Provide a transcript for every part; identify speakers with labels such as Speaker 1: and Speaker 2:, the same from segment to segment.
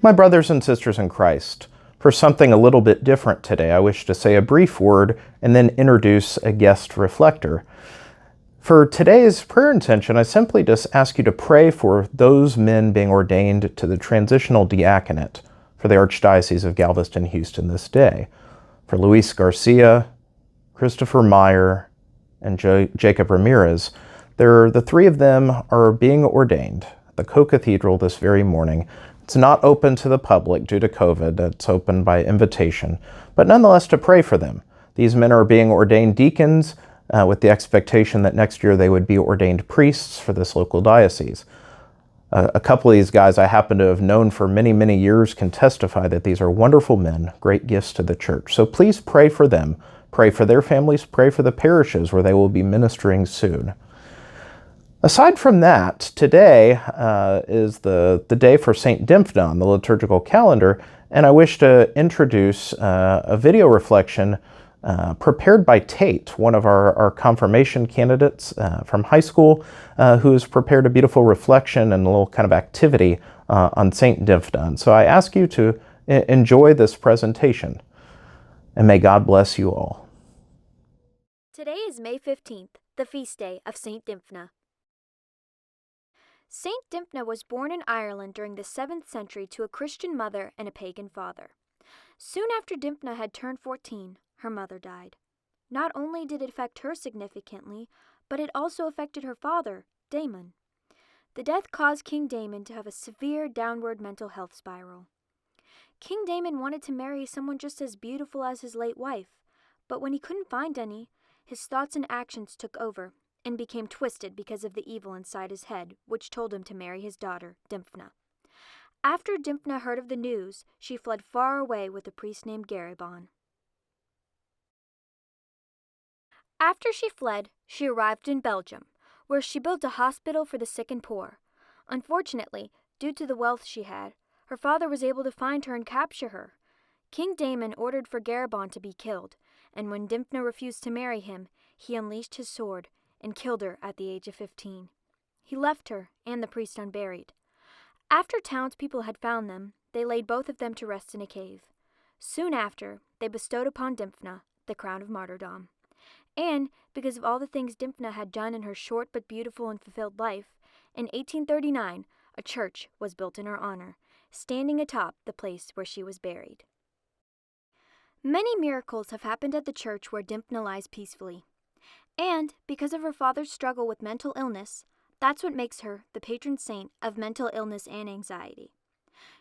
Speaker 1: My brothers and sisters in Christ, for something a little bit different today, I wish to say a brief word and then introduce a guest reflector. For today's prayer intention, I simply just ask you to pray for those men being ordained to the transitional diaconate for the Archdiocese of Galveston, Houston this day. For Luis Garcia, Christopher Meyer, and Jacob Ramirez, the three of them are being ordained at the Co-Cathedral this very morning. It's not open to the public due to COVID. It's open by invitation, but nonetheless to pray for them. These men are being ordained deacons with the expectation that next year they would be ordained priests for this local diocese. A couple of these guys I happen to have known for many, many years can testify that these are wonderful men, great gifts to the church. So please pray for them, pray for their families, pray for the parishes where they will be ministering soon. Aside from that, today is the day for St. Dymphna on the liturgical calendar, and I wish to introduce a video reflection prepared by Tate, one of our confirmation candidates from high school, who has prepared a beautiful reflection and a little kind of activity on St. Dymphna. And so I ask you to enjoy this presentation, and may God bless you all.
Speaker 2: Today is May 15th, the feast day of St. Dymphna. St. Dymphna was born in Ireland during the 7th century to a Christian mother and a pagan father. Soon after Dymphna had turned 14, her mother died. Not only did it affect her significantly, but it also affected her father, Damon. The death caused King Damon to have a severe downward mental health spiral. King Damon wanted to marry someone just as beautiful as his late wife, but when he couldn't find any, his thoughts and actions took over and became twisted because of the evil inside his head, which told him to marry his daughter, Dymphna. After Dymphna heard of the news, she fled far away with a priest named Garibon. After she fled, she arrived in Belgium, where she built a hospital for the sick and poor. Unfortunately, due to the wealth she had, her father was able to find her and capture her. King Damon ordered for Garibon to be killed, and when Dymphna refused to marry him, he unleashed his sword and killed her at the age of 15. He left her and the priest unburied. After townspeople had found them, they laid both of them to rest in a cave. Soon after, they bestowed upon Dymphna the crown of martyrdom. And, because of all the things Dymphna had done in her short but beautiful and fulfilled life, in 1839, a church was built in her honor, standing atop the place where she was buried. Many miracles have happened at the church where Dymphna lies peacefully. And, because of her father's struggle with mental illness, that's what makes her the patron saint of mental illness and anxiety.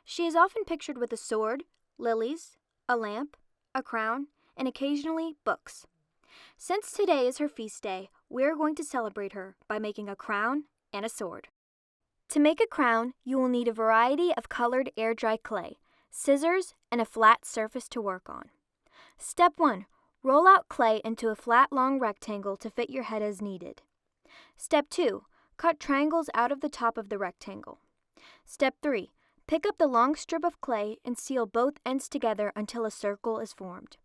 Speaker 2: She is often pictured with a sword, lilies, a lamp, a crown, and occasionally books. Since today is her feast day, we are going to celebrate her by making a crown and a sword. To make a crown, you will need a variety of colored air-dry clay, scissors, and a flat surface to work on. Step 1. Roll out clay into a flat long rectangle to fit your head as needed. Step 2. Cut triangles out of the top of the rectangle. Step 3. Pick up the long strip of clay and seal both ends together until a circle is formed.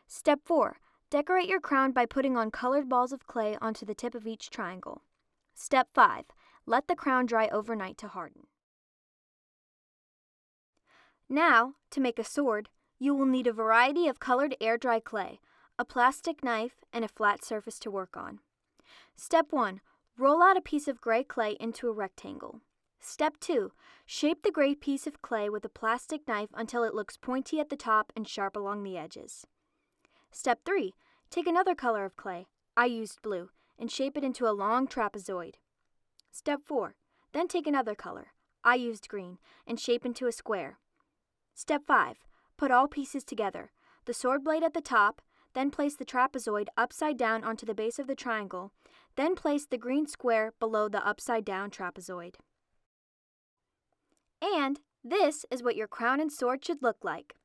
Speaker 2: Step 4. Decorate your crown by putting on colored balls of clay onto the tip of each triangle. Step 5. Let the crown dry overnight to harden. Now, to make a sword, you will need a variety of colored air-dry clay, a plastic knife, and a flat surface to work on. Step 1. Roll out a piece of gray clay into a rectangle. Step 2. Shape the gray piece of clay with a plastic knife until it looks pointy at the top and sharp along the edges. Step 3. Take another color of clay, I used blue, and shape it into a long trapezoid. Step 4. Then take another color, I used green, and shape into a square. Step 5. Put all pieces together, the sword blade at the top, then place the trapezoid upside down onto the base of the triangle, then place the green square below the upside down trapezoid. And this is what your crown and sword should look like.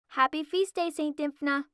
Speaker 2: Happy Feast Day, St. Dymphna!